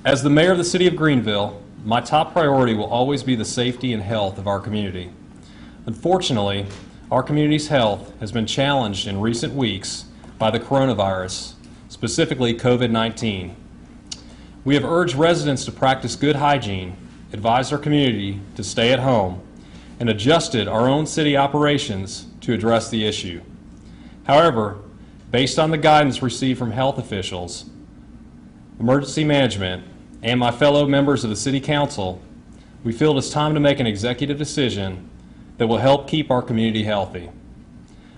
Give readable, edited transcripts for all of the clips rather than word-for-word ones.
As the mayor of the city of Greenville, my top priority will always be the safety and health of our community. Unfortunately, our community's health has been challenged in recent weeks by the coronavirus, specifically COVID-19. We have urged residents to practice good hygiene, advised our community to stay at home, and adjusted our own city operations to address the issue. However, based on the guidance received from health officials, emergency management, and my fellow members of the City Council, we feel it's time to make an executive decision that will help keep our community healthy.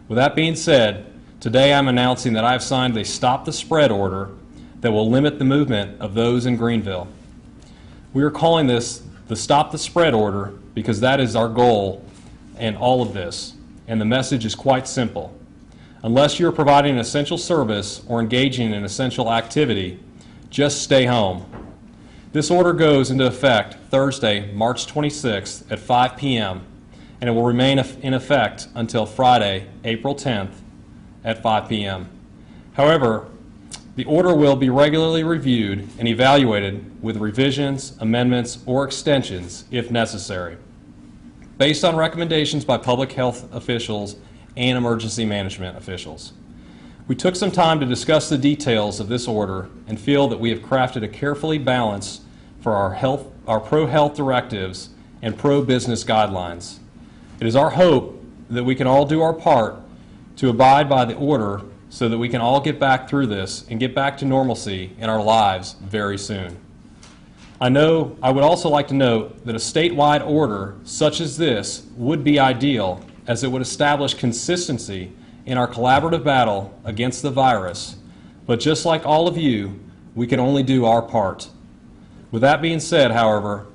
With that being said, today I'm announcing that I've signed a Stop the Spread order that will limit the movement of those in Greenville. We are calling this the Stop the Spread order because that is our goal in all of this, and the message is quite simple. Unless you're providing an essential service or engaging in essential activity, just stay home. This order goes into effect Thursday, March 26th at 5 p.m. and it will remain in effect until Friday, April 10th at 5 p.m. However, the order will be regularly reviewed and evaluated with revisions, amendments, or extensions if necessary, based on recommendations by public health officials and emergency management officials. We took some time to discuss the details of this order and feel that we have crafted a carefully balanced for our pro-health directives and pro-business guidelines. It is our hope that we can all do our part to abide by the order so that we can all get back through this and get back to normalcy in our lives very soon. I would also like to note that a statewide order such as this would be ideal, as it would establish consistency in our collaborative battle against the virus. But just like all of you, we can only do our part. With that being said, however,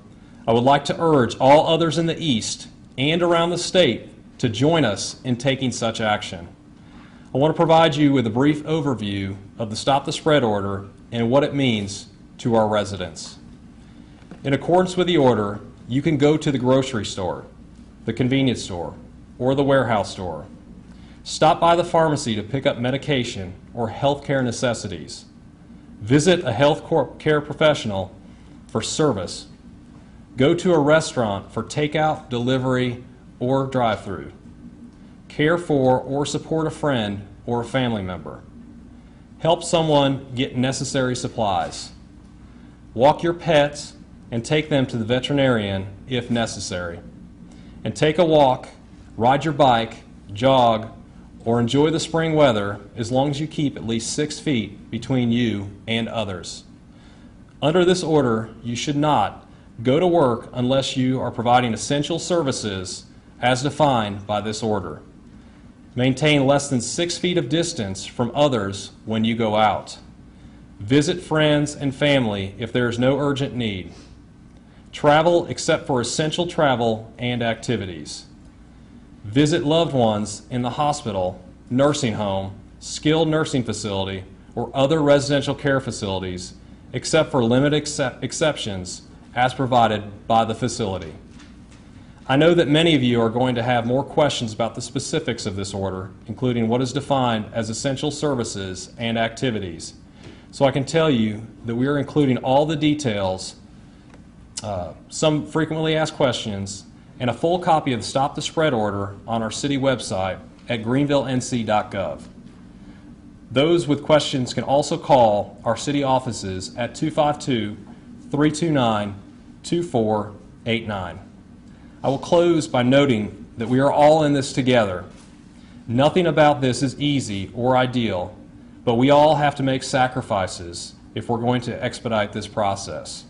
I would like to urge all others in the East and around the state to join us in taking such action. I want to provide you with a brief overview of the Stop the Spread order and what it means to our residents. In accordance with the order, you can go to the grocery store, the convenience store, or the warehouse store. Stop by the pharmacy to pick up medication or healthcare necessities. Visit a health care professional for service. Go to a restaurant for takeout, delivery, or drive-through. Care for or support a friend or a family member. Help someone get necessary supplies. Walk your pets and take them to the veterinarian if necessary. And take a walk, ride your bike, jog, or enjoy the spring weather as long as you keep at least 6 feet between you and others. Under this order, you should not go to work unless you are providing essential services as defined by this order. Maintain less than 6 feet of distance from others when you go out. Visit friends and family if there is no urgent need. Travel except for essential travel and activities. Visit loved ones in the hospital, nursing home, skilled nursing facility, or other residential care facilities, except for limited exceptions as provided by the facility. I know that many of you are going to have more questions about the specifics of this order, including what is defined as essential services and activities. So I can tell you that we are including all the details, some frequently asked questions, and a full copy of the Stop the Spread order on our city website at greenvillenc.gov. Those with questions can also call our city offices at 252-329-2489. I will close by noting that we are all in this together. Nothing about this is easy or ideal, but we all have to make sacrifices if we're going to expedite this process.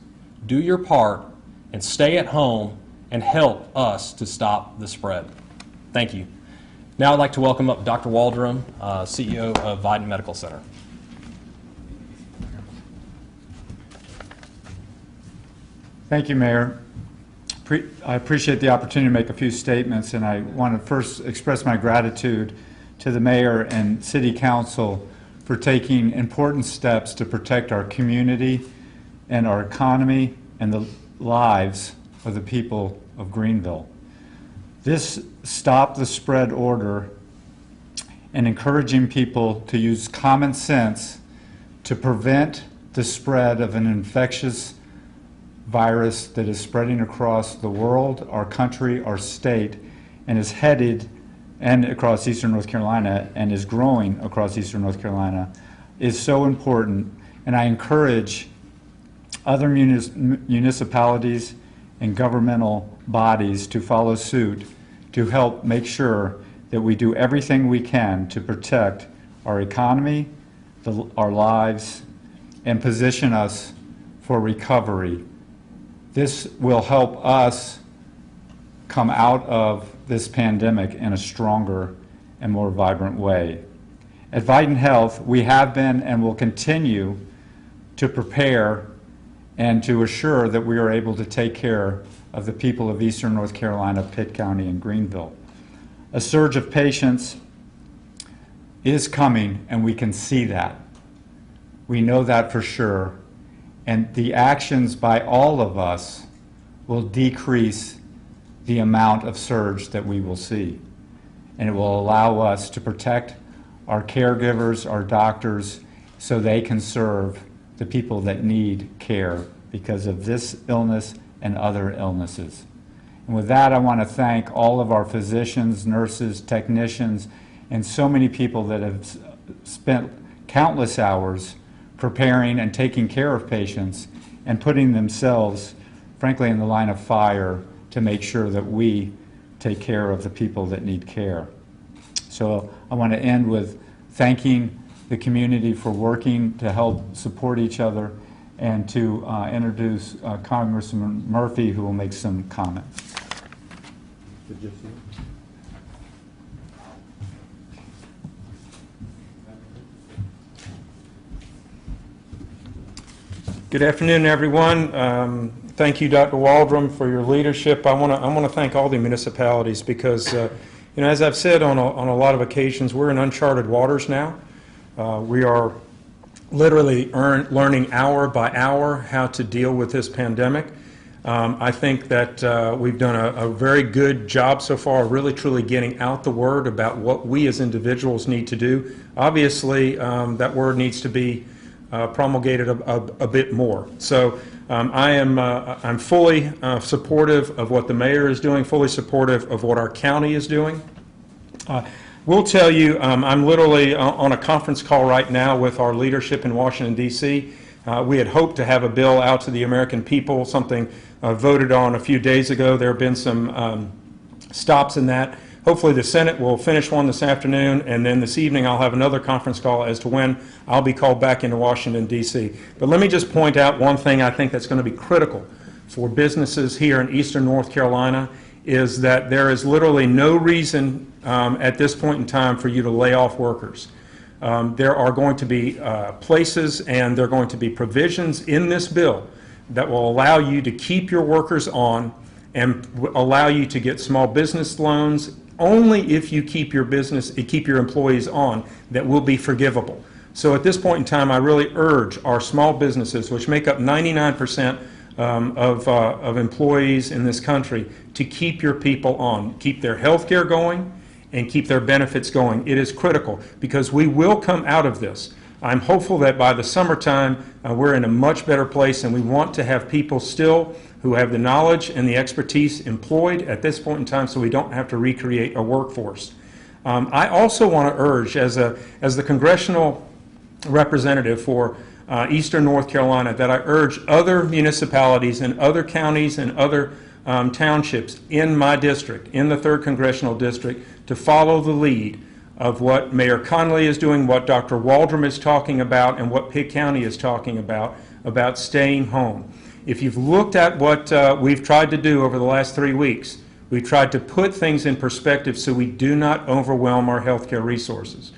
Do your part and stay at home and help us to stop the spread. Thank you. Now I'd like to welcome up Dr. Waldron, CEO of Vidant Medical Center. Thank you, Mayor. I appreciate the opportunity to make a few statements, and I want to first express my gratitude to the Mayor and City Council for taking important steps to protect our community and our economy and the lives of the people of Greenville. This Stop the Spread order and encouraging people to use common sense to prevent the spread of an infectious virus that is spreading across the world, our country, our state, and is headed and across eastern North Carolina and is growing across eastern North Carolina is so important. And I encourage other municipalities and governmental bodies to follow suit to help make sure that we do everything we can to protect our economy, our lives, and position us for recovery. This will help us come out of this pandemic in a stronger and more vibrant way. At Vidant Health, we have been and will continue to prepare and to assure that we are able to take care of the people of eastern North Carolina, Pitt County, and Greenville. A surge of patients is coming, and we can see that. We know that for sure. And the actions by all of us will decrease the amount of surge that we will see. And it will allow us to protect our caregivers, our doctors, so they can serve the people that need care because of this illness and other illnesses. And with that, I want to thank all of our physicians, nurses, technicians, and so many people that have spent countless hours preparing and taking care of patients and putting themselves, frankly, in the line of fire to make sure that we take care of the people that need care. So I want to end with thanking the community for working to help support each other and to introduce Congressman Murphy, who will make some comments. Good afternoon, everyone. Thank you, Dr. Waldron, for your leadership. I want to thank all the municipalities because, as I've said on a lot of occasions, we're in uncharted waters now. We are literally learning hour by hour how to deal with this pandemic. I think that we've done a very good job so far, really truly getting out the word about what we as individuals need to do. Obviously, that word needs to be promulgated a bit more. So I'm fully supportive of what the mayor is doing, fully supportive of what our county is doing. We'll tell you, I'm literally on a conference call right now with our leadership in Washington, D.C. We had hoped to have a bill out to the American people, something voted on a few days ago. There have been some stops in that. Hopefully the Senate will finish one this afternoon, and then this evening I'll have another conference call as to when I'll be called back into Washington, D.C. But let me just point out one thing I think that's going to be critical for businesses here in eastern North Carolina is that there is literally no reason at this point in time for you to lay off workers. There are going to be places and there are going to be provisions in this bill that will allow you to keep your workers on and allow you to get small business loans only if you keep your employees on that will be forgivable. So at this point in time, I really urge our small businesses, which make up 99% of employees in this country, to keep your people on, keep their health care going, and keep their benefits going. It is critical because we will come out of this. I'm hopeful that by the summertime, we're in a much better place, and we want to have people still who have the knowledge and the expertise employed at this point in time so we don't have to recreate a workforce. I also want to urge, as the congressional representative for eastern North Carolina, that I urge other municipalities and other counties and other townships in my district, in the 3rd Congressional District, to follow the lead of what Mayor Conley is doing, what Dr. Waldron is talking about, and what Pitt County is talking about staying home. If you've looked at what we've tried to do over the last 3 weeks, we've tried to put things in perspective so we do not overwhelm our healthcare resources.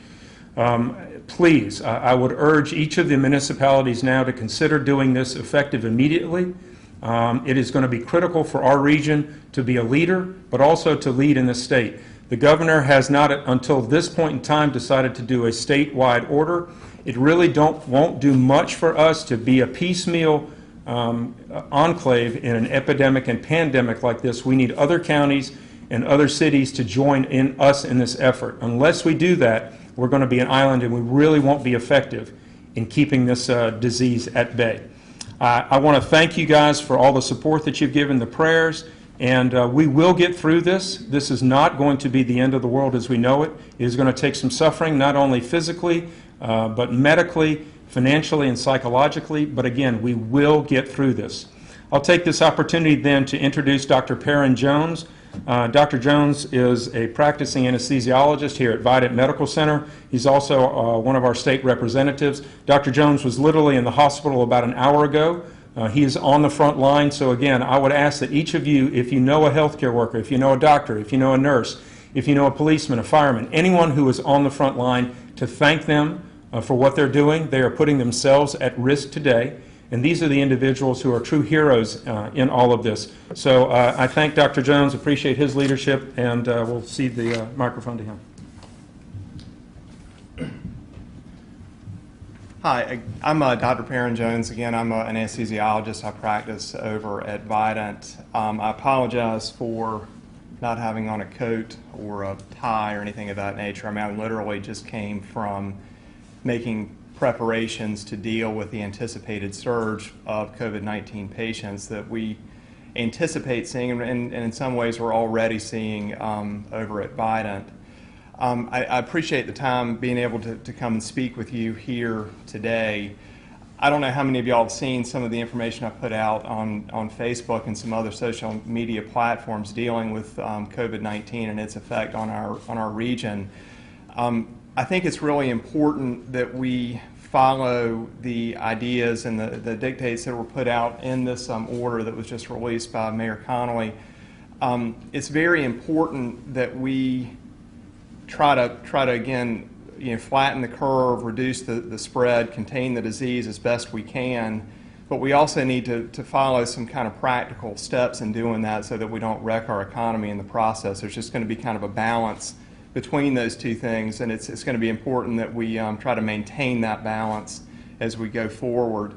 Please, I would urge each of the municipalities now to consider doing this effective immediately. It is going to be critical for our region to be a leader, but also to lead in the state. The governor has not, until this point in time, decided to do a statewide order. It really won't do much for us to be a piecemeal enclave in an epidemic and pandemic like this. We need other counties and other cities to join us in this effort. Unless we do that, we're going to be an island and we really won't be effective in keeping this disease at bay. I want to thank you guys for all the support that you've given, the prayers, and we will get through this. This is not going to be the end of the world as we know it. It is going to take some suffering, not only physically, but medically, financially, and psychologically. But again, we will get through this. I'll take this opportunity then to introduce Dr. Perrin Jones. Dr. Jones is a practicing anesthesiologist here at Vidant Medical Center. He's also one of our state representatives. Dr. Jones was literally in the hospital about an hour ago. He is on the front line. So again, I would ask that each of you, if you know a healthcare worker, if you know a doctor, if you know a nurse, if you know a policeman, a fireman, anyone who is on the front line, to thank them for what they're doing. They are putting themselves at risk today. And these are the individuals who are true heroes in all of this. So I thank Dr. Jones, appreciate his leadership, and we'll cede the microphone to him. Hi, I'm Dr. Perrin Jones. Again, I'm an anesthesiologist. I practice over at Vidant. I apologize for not having on a coat or a tie or anything of that nature. I mean, I literally just came from making preparations to deal with the anticipated surge of COVID-19 patients that we anticipate seeing, and in some ways we're already seeing over at Vidant. I appreciate the time being able to come and speak with you here today. I don't know how many of y'all have seen some of the information I put out on Facebook and some other social media platforms dealing with COVID-19 and its effect on our region. I think it's really important that we follow the ideas and the dictates that were put out in this order that was just released by Mayor Connolly. It's very important that we try to again, flatten the curve, reduce the spread, contain the disease as best we can. But we also need to follow some kind of practical steps in doing that so that we don't wreck our economy in the process. There's just going to be kind of a balance between those two things, and it's going to be important that we try to maintain that balance as we go forward.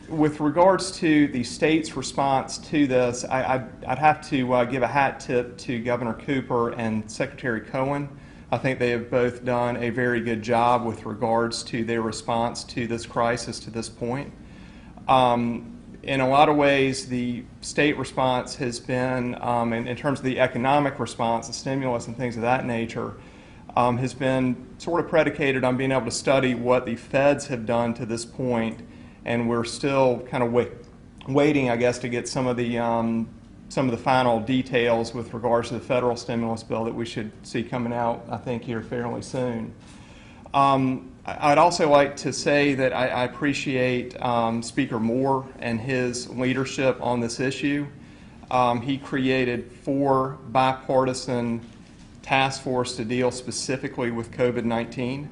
With regards to the state's response to this, I'd have to give a hat tip to Governor Cooper and Secretary Cohen. I think they have both done a very good job with regards to their response to this crisis to this point. In a lot of ways, the state response has been, in terms of the economic response, the stimulus and things of that nature, has been sort of predicated on being able to study what the feds have done to this point, and we're still kind of waiting, I guess, to get some of the final details with regards to the federal stimulus bill that we should see coming out, I think, here fairly soon. I'd also like to say that I appreciate Speaker Moore and his leadership on this issue. He created 4 bipartisan task forces to deal specifically with COVID-19.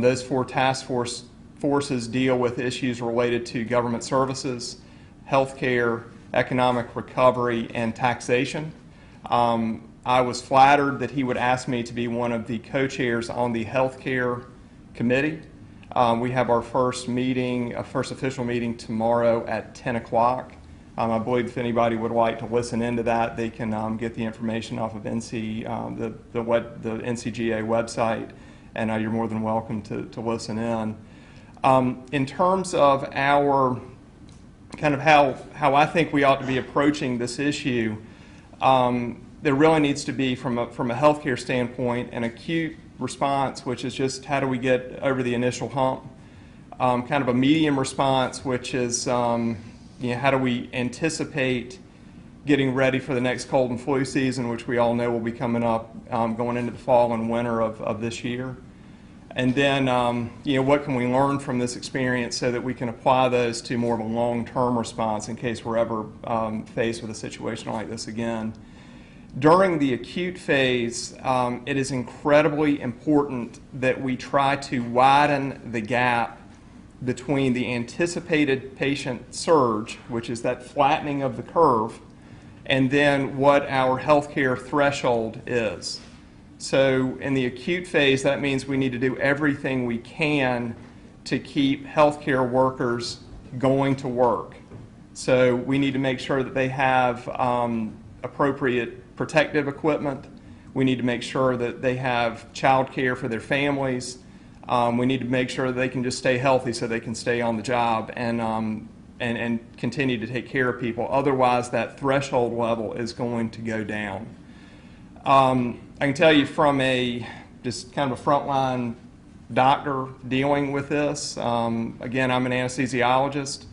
Those 4 task forces deal with issues related to government services, healthcare, economic recovery, and taxation. I was flattered that he would ask me to be one of the co-chairs on the healthcare committee. We have our first official meeting tomorrow at 10 o'clock. I believe if anybody would like to listen into that, they can get the information off of the NCGA website, and you're more than welcome to listen in. In terms of our kind of how I think we ought to be approaching this issue, there really needs to be, from a healthcare standpoint, an acute response, which is just how do we get over the initial hump, kind of a medium response, which is how do we anticipate getting ready for the next cold and flu season, which we all know will be coming up going into the fall and winter of this year. And then, what can we learn from this experience so that we can apply those to more of a long-term response in case we're ever faced with a situation like this again. During the acute phase, it is incredibly important that we try to widen the gap between the anticipated patient surge, which is that flattening of the curve, and then what our healthcare threshold is. So in the acute phase, that means we need to do everything we can to keep healthcare workers going to work. So we need to make sure that they have appropriate protective equipment. We need to make sure that they have child care for their families. We need to make sure that they can just stay healthy so they can stay on the job and continue to take care of people. Otherwise, that threshold level is going to go down. I can tell you from just kind of a frontline doctor dealing with this. Again, I'm an anesthesiologist.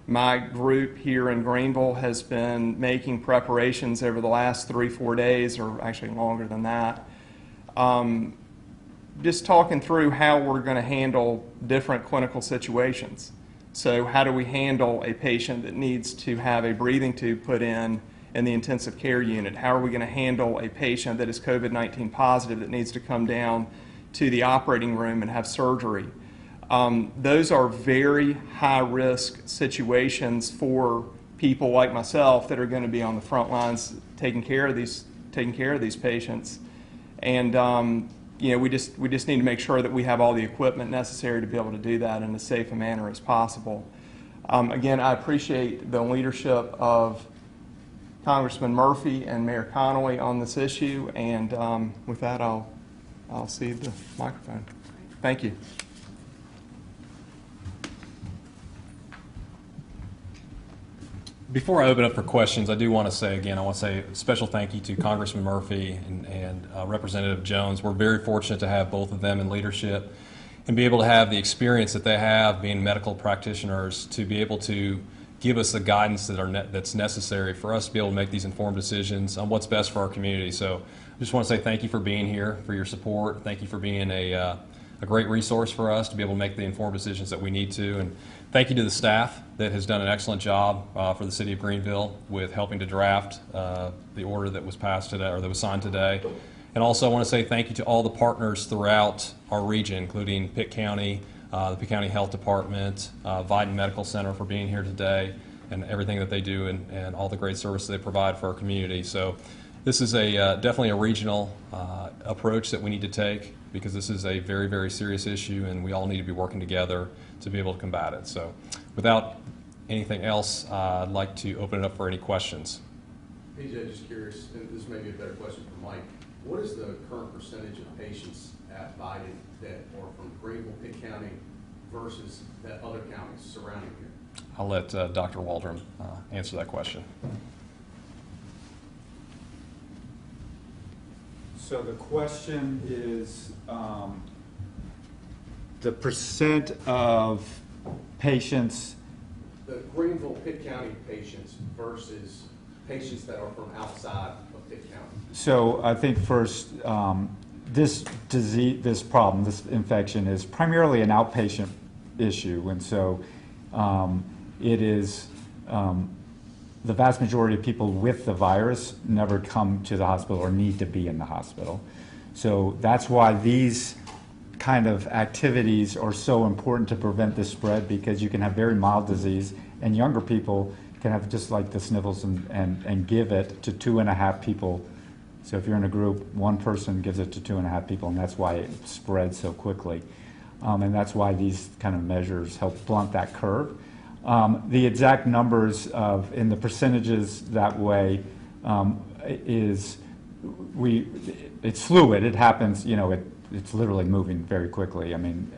My group here in Greenville has been making preparations over the last 3-4 days, or actually longer than that. Just talking through how we're going to handle different clinical situations. So how do we handle a patient that needs to have a breathing tube put in the intensive care unit? How are we going to handle a patient that is COVID-19 positive that needs to come down to the operating room and have surgery? Those are very high-risk situations for people like myself that are going to be on the front lines taking care of these patients. And you know, we just need to make sure that we have all the equipment necessary to be able to do that in as safe a manner as possible. Again, I appreciate the leadership of Congressman Murphy and Mayor Connolly on this issue, and with that, I'll cede the microphone. Thank you. Before I open up for questions, I do want to say again, I want to say a special thank you to Congressman Murphy and Representative Jones. We're very fortunate to have both of them in leadership and be able to have the experience that they have being medical practitioners to be able to give us the guidance that's necessary for us to be able to make these informed decisions on what's best for our community. So I just want to say thank you for being here, for your support. Thank you for being a great resource for us to be able to make the informed decisions that we need to. And thank you to the staff that has done an excellent job for the City of Greenville with helping to draft the order that was passed today, or that was signed today. And also I want to say thank you to all the partners throughout our region, including Pitt County, the Pitt County Health Department, Vidant Medical Center for being here today, and everything that they do and all the great service they provide for our community. So this is definitely a regional approach that we need to take, because this is a very, very serious issue and we all need to be working together to be able to combat it. So without anything else, I'd like to open it up for any questions. PJ, just curious, and this may be a better question for Mike, what is the current percentage of patients at Vidant that are from Greenville, Pitt County versus that other counties surrounding here? I'll let Dr. Waldron answer that question. So the question is the percent of patients. The Greenville, Pitt County patients versus patients that are from outside of Pitt County. So I think first, this disease, this problem, this infection is primarily an outpatient issue, and so it is the vast majority of people with the virus never come to the hospital or need to be in the hospital. So that's why these kind of activities are so important to prevent this spread, because you can have very mild disease and younger people can have just like the sniffles and give it to 2.5 people. So if you're in a group, one person gives it to 2.5 people, and that's why it spreads so quickly. And that's why these kind of measures help blunt that curve. The exact numbers in the percentages that way it's fluid. It happens, you know, it's literally moving very quickly. I mean,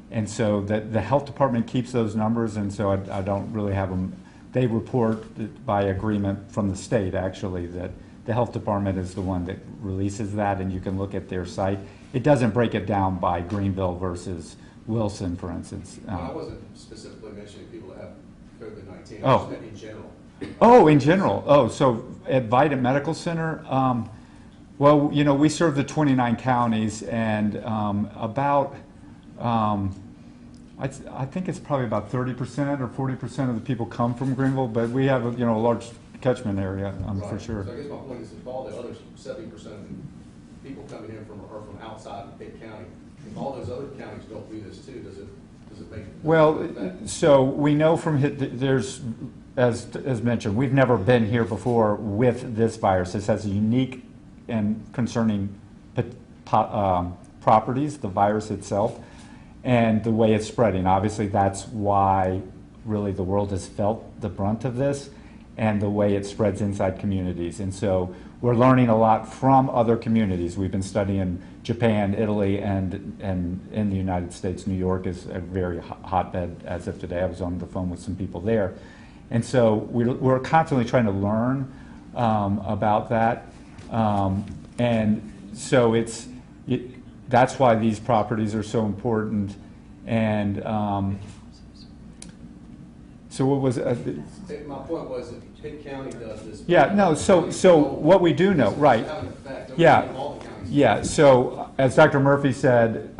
and so the health department keeps those numbers, and so I don't really have them. They report by agreement from the state, actually, that the health department is the one that releases that, and you can look at their site. It doesn't break it down by Greenville versus Wilson, for instance. I wasn't specifically mentioning people that have COVID-19. Oh. I just meant in general. Oh, in general. Oh, so at Vidant Medical Center, well, you know, we serve the 29 counties, and about, I think it's probably about 30% or 40% of the people come from Greenville, but we have, a large catchment area, for sure. So I guess my point is, if all the other 70% of people coming in are from outside of Pitt County, if all those other counties don't do this too, does it make? Well, so we know from there's, as mentioned, we've never been here before with this virus. This has a unique and concerning properties, the virus itself, and the way it's spreading. Obviously, that's why really the world has felt the brunt of this. and the way it spreads inside communities. And so we're learning a lot from other communities. We've been studying Japan, Italy, and in the United States. New York is a very hotbed as of today. I was on the phone with some people there. And so we're constantly trying to learn about that. And so that's why these properties are so important. And so what was My point was that Pitt County does this. yeah, no, so what we do know, right. Yeah, yeah, so as Dr. Murphy said,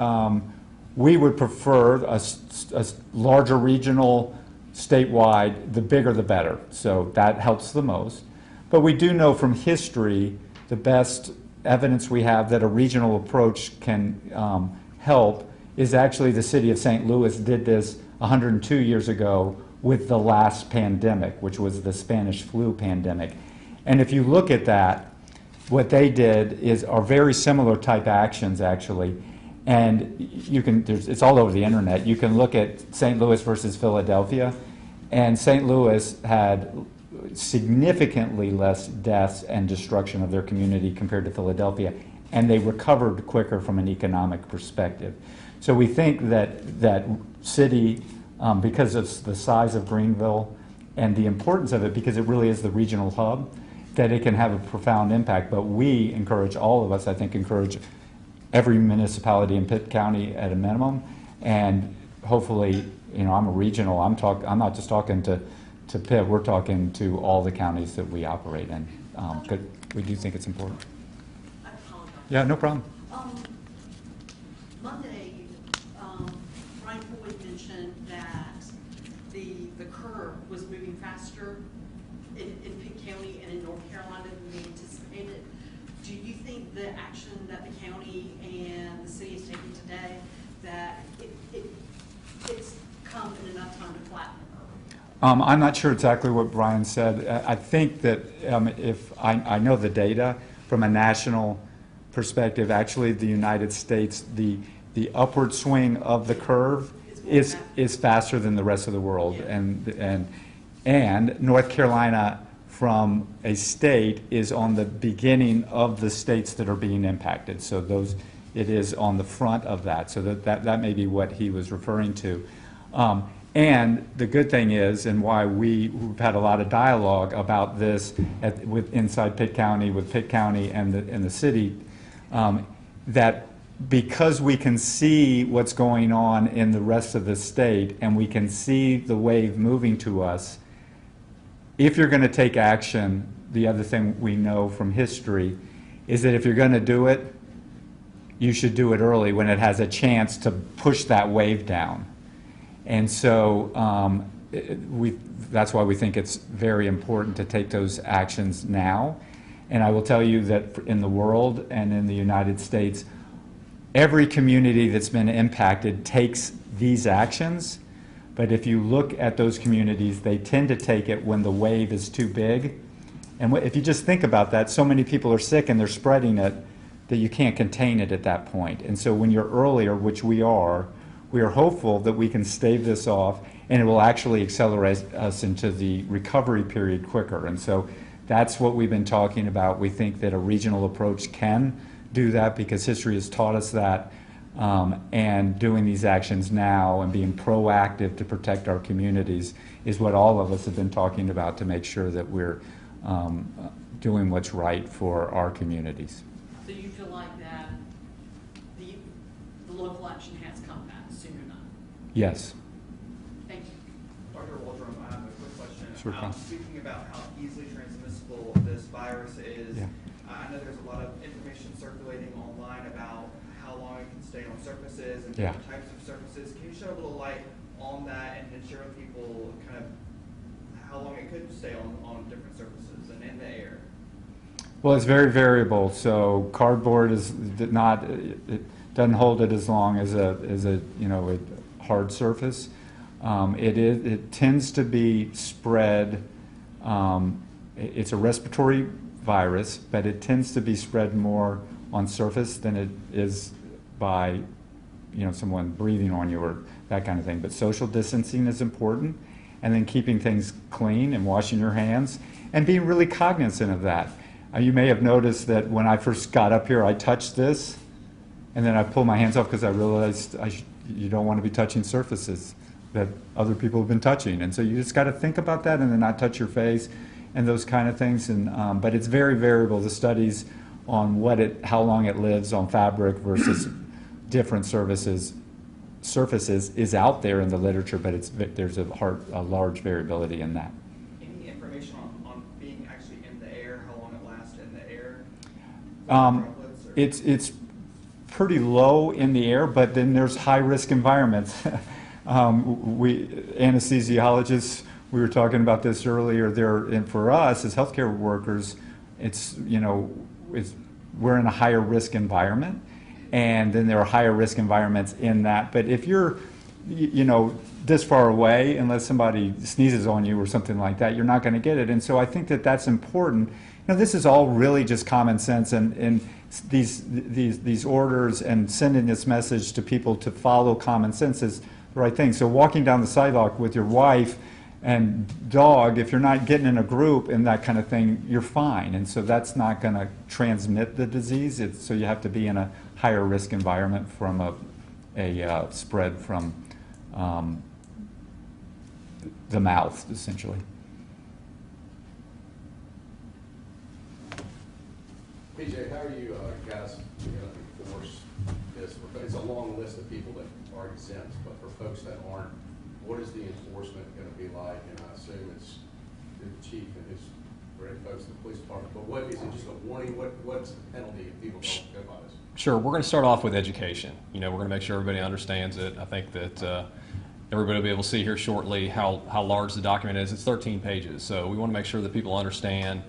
we would prefer a larger regional statewide, the bigger the better. So that helps the most. But we do know from history, the best evidence we have that a regional approach can help is actually the city of St. Louis did this 102 years ago with the last pandemic, which was the Spanish flu pandemic. And if you look at that, what they did are very similar type actions actually. And you can, it's all over the internet. You can look at St. Louis versus Philadelphia, and St. Louis had significantly less deaths and destruction of their community compared to Philadelphia, and they recovered quicker from an economic perspective. So we think that city, because of the size of Greenville and the importance of it, because it really is the regional hub, that it can have a profound impact. But we encourage, all of us, I think, encourage every municipality in Pitt County at a minimum, and hopefully, you know, I'm a regional, I'm not just talking to Pitt, we're talking to all the counties that we operate in. We do think it's important. I apologize. Yeah, no problem. Monday, Brian Floyd mentioned that the curve was moving faster in Pitt County and in North Carolina than we anticipated. Do you think the action that the county and the city is taking today, that it's come in enough time to flatten the curve? I'm not sure exactly what Brian said. I think that if I know the data from a national perspective, actually the United States, the upward swing of the curve is faster than the rest of the world. Yeah. And North Carolina from a state is on the beginning of the states that are being impacted. So it is on the front of that. So that may be what he was referring to. And the good thing is, and why we've had a lot of dialogue about this inside Pitt County, with Pitt County and the city, that because we can see what's going on in the rest of the state and we can see the wave moving to us, if you're going to take action, the other thing we know from history is that if you're going to do it, you should do it early when it has a chance to push that wave down. And so that's why we think it's very important to take those actions now. And I will tell you that in the world and in the United States, every community that's been impacted takes these actions. But if you look at those communities, they tend to take it when the wave is too big. And if you just think about that, so many people are sick and they're spreading it that you can't contain it at that point. And so when you're earlier, which we are hopeful that we can stave this off, and it will actually accelerate us into the recovery period quicker. And so that's what we've been talking about. We think that a regional approach can do that because history has taught us that. And doing these actions now and being proactive to protect our communities is what all of us have been talking about to make sure that we're doing what's right for our communities. So you feel like that the local action has come back soon enough? Yes. Thank you. Dr. Waldron, I have a quick question. Sure. Speaking about how easily transmissible this virus is, Yeah. I know there's a lot of information circulating online about how long it can stay on surfaces and Yeah. different types of surfaces. Can you shed a little light on that and share with people kind of how long it could stay on different surfaces and in the air? Well, it's very variable. So cardboard is not, it doesn't hold it as long as a hard surface. It tends to be spread. It's a respiratory virus, but it tends to be spread more on surface than it is by someone breathing on you or that kind of thing. But social distancing is important, and then keeping things clean and washing your hands and being really cognizant of that. You may have noticed that when I first got up here, I touched this, and then I pulled my hands off because I realized you don't want to be touching surfaces that other people have been touching. And so you just got to think about that and then not touch your face and those kind of things. And, but it's very variable, the studies on how long it lives on fabric versus different surfaces is out there in the literature, but there's a large variability in that. Any information on being actually in the air, how long it lasts in the air? It's pretty low in the air, but then there's high-risk environments. We anesthesiologists, we were talking about this earlier. And for us as healthcare workers, we're in a higher risk environment, and then there are higher risk environments in that. But if you're, this far away, unless somebody sneezes on you or something like that, you're not going to get it. And so I think that that's important. This is all really just common sense, and these orders and sending this message to people to follow common sense is the right thing. So walking down the sidewalk with your wife and dog, if you're not getting in a group and that kind of thing, you're fine. And so that's not going to transmit the disease. So you have to be in a higher risk environment from a spread from the mouth, essentially. PJ, how are you guys going to enforce this? It's a long list of people that are exempt, but for folks that aren't, what is the enforcement going to be like? And I assume it's the chief and his folks in the police department, but what is it, just a warning? What's the penalty if people don't go by this? Sure, we're going to start off with education. We're going to make sure everybody understands it. I think that everybody will be able to see here shortly how large the document is. It's 13 pages, so we want to make sure that people understand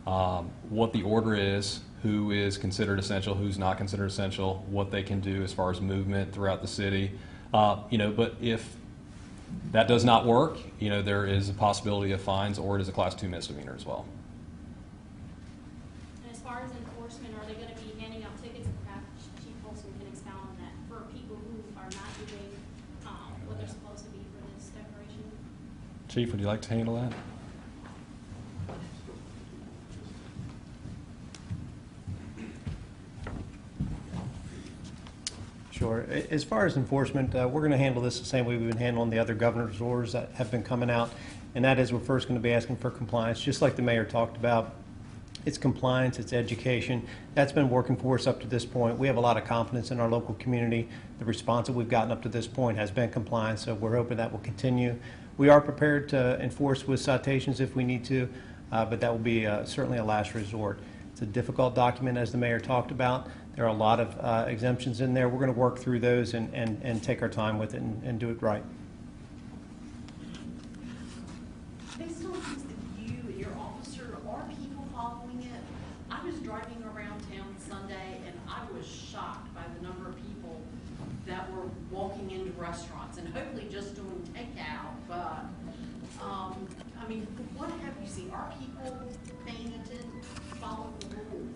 what the order is, who is considered essential, who's not considered essential, what they can do as far as movement throughout the city. But if that does not work, there is a possibility of fines, or it is a Class 2 misdemeanor as well. And as far as enforcement, are they going to be handing out tickets? Perhaps Chief Olson can expound on that for people who are not doing what they're supposed to be for this declaration. Chief, would you like to handle that? Sure. As far as enforcement, we're going to handle this the same way we've been handling the other governor's orders that have been coming out, and that is we're first going to be asking for compliance, just like the mayor talked about. It's compliance, it's education. That's been working for us up to this point. We have a lot of confidence in our local community. The response that we've gotten up to this point has been compliance, so we're hoping that will continue. We are prepared to enforce with citations if we need to, but that will be certainly a last resort. It's a difficult document, as the mayor talked about. There are a lot of exemptions in there. We're going to work through those and take our time with it and do it right. Based on things that you and your officer, are people following it? I was driving around town Sunday and I was shocked by the number of people that were walking into restaurants and hopefully just doing takeout, but what have you seen? Are people paying attention, following the rules?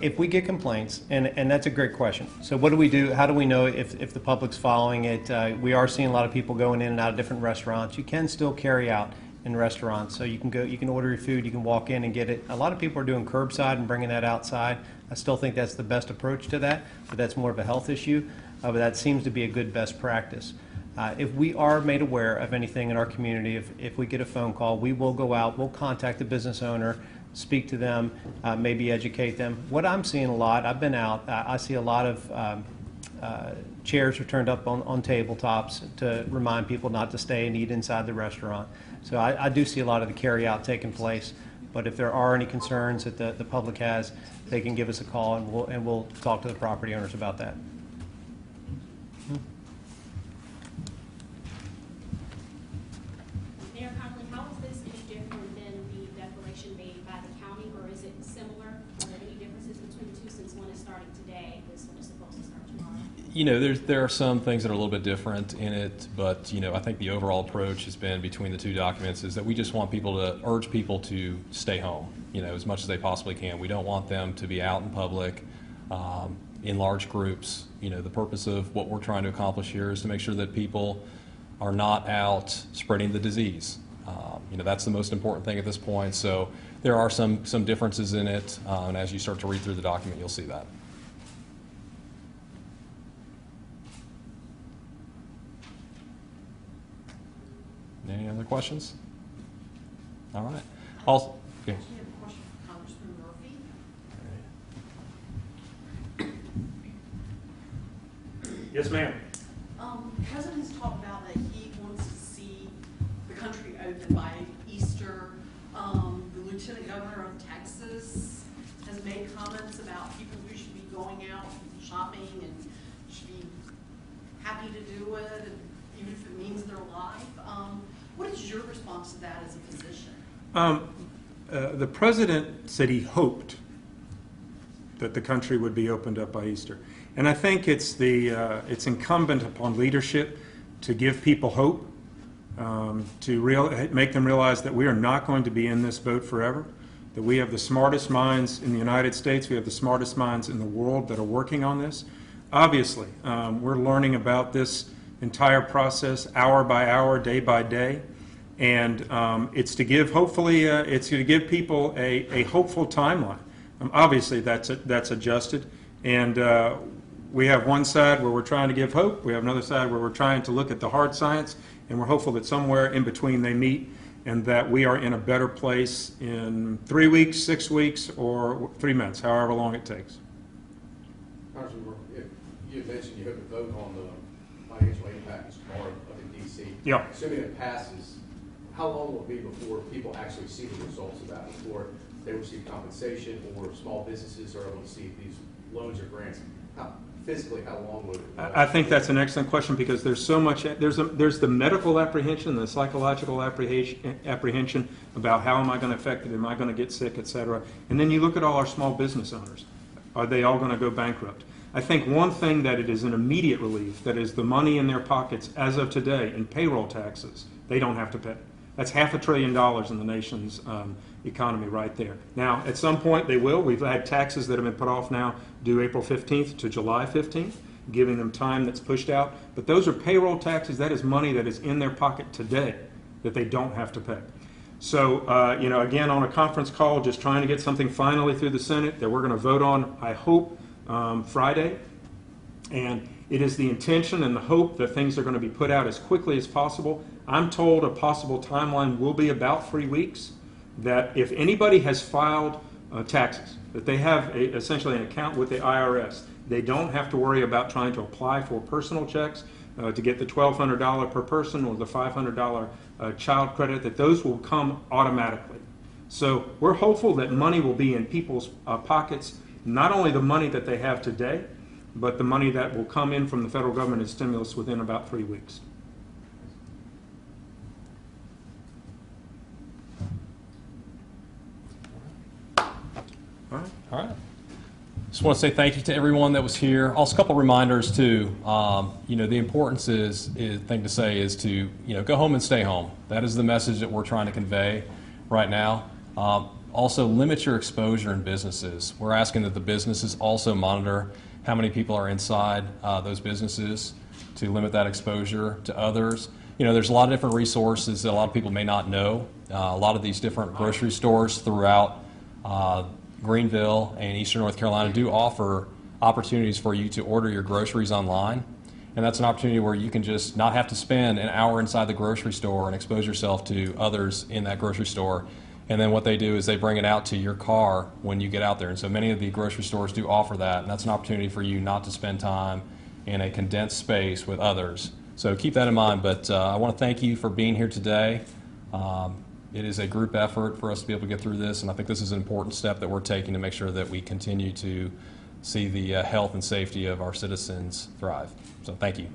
If we get complaints, and that's a great question. So what do we do? How do we know if the public's following it? We are seeing a lot of people going in and out of different restaurants. You can still carry out in restaurants. So you can order your food, you can walk in and get it. A lot of people are doing curbside and bringing that outside. I still think that's the best approach to that, but that's more of a health issue. But that seems to be a good best practice. If we are made aware of anything in our community, if we get a phone call, we will go out, we'll contact the business owner, speak to them, maybe educate them. What I'm seeing a lot, I've been out, I see a lot of chairs are turned up on tabletops to remind people not to stay and eat inside the restaurant. So I do see a lot of the carry out taking place. But if there are any concerns that the public has, they can give us a call and we'll talk to the property owners about that. Mayor Conley, how is this any different than the declaration made by the county, or is it similar? Are there any differences between the two, since one is starting today, this one is supposed to start tomorrow? There are some things that are a little bit different in it, but I think the overall approach has been between the two documents is that we just want people to urge people to stay home, as much as they possibly can. We don't want them to be out in public in large groups. The purpose of what we're trying to accomplish here is to make sure that people are not out spreading the disease. That's the most important thing at this point. So there are some differences in it, and as you start to read through the document, you'll see that. Any other questions? All right. Also, okay. I have a question for Congressman Murphy. Yes, ma'am. The president has talked about that he wants to see the country open by Easter. The lieutenant governor of Texas has made comments about people who should be going out shopping and should be happy to do it, and even if it means their life. What is your response to that as a physician? The president said he hoped that the country would be opened up by Easter. And I think it's incumbent upon leadership to give people hope, to make them realize that we are not going to be in this boat forever, that we have the smartest minds in the United States, we have the smartest minds in the world that are working on this. Obviously, we're learning about this entire process hour by hour, day by day. And it's to give, hopefully, it's to give people a hopeful timeline. Obviously, that's adjusted. And we have one side where we're trying to give hope. We have another side where we're trying to look at the hard science. And we're hopeful that somewhere in between they meet and that we are in a better place in 3 weeks, 6 weeks, or 3 months, however long it takes. Congressman, you mentioned you hope to vote on the financial aid package tomorrow up in D.C. Yeah. Assuming it passes, how long will it be before people actually see the results of that, before they receive compensation or small businesses are able to see these loans or grants? Physically, how long would it? I think that's an excellent question because there's so much. There's the medical apprehension, the psychological apprehension about how am I going to affect it, am I going to get sick, et cetera. And then you look at all our small business owners. Are they all going to go bankrupt? I think one thing that it is an immediate relief, that is the money in their pockets as of today in payroll taxes, they don't have to pay. That's $500 billion in the nation's economy right there. Now, at some point they will. We've had taxes that have been put off now due April 15th to July 15th, giving them time that's pushed out. But those are payroll taxes. That is money that is in their pocket today that they don't have to pay. So, again, on a conference call, just trying to get something finally through the Senate that we're going to vote on, I hope, Friday. And it is the intention and the hope that things are going to be put out as quickly as possible. I'm told a possible timeline will be about 3 weeks, that if anybody has filed taxes, that they have essentially an account with the IRS, they don't have to worry about trying to apply for personal checks to get the $1,200 per person or the $500 child credit, that those will come automatically. So we're hopeful that money will be in people's pockets, not only the money that they have today, but the money that will come in from the federal government as stimulus within about 3 weeks. All right. Just want to say thank you to everyone that was here. Also, a couple reminders too. The importance thing to say is to go home and stay home. That is the message that we're trying to convey right now. Also, limit your exposure in businesses. We're asking that the businesses also monitor how many people are inside those businesses to limit that exposure to others. There's a lot of different resources that a lot of people may not know. A lot of these different grocery stores throughout Greenville and Eastern North Carolina do offer opportunities for you to order your groceries online. And that's an opportunity where you can just not have to spend an hour inside the grocery store and expose yourself to others in that grocery store. And then what they do is they bring it out to your car when you get out there. And so many of the grocery stores do offer that, and that's an opportunity for you not to spend time in a condensed space with others. So keep that in mind. But I want to thank you for being here today. It is a group effort for us to be able to get through this, and I think this is an important step that we're taking to make sure that we continue to see the health and safety of our citizens thrive. So thank you.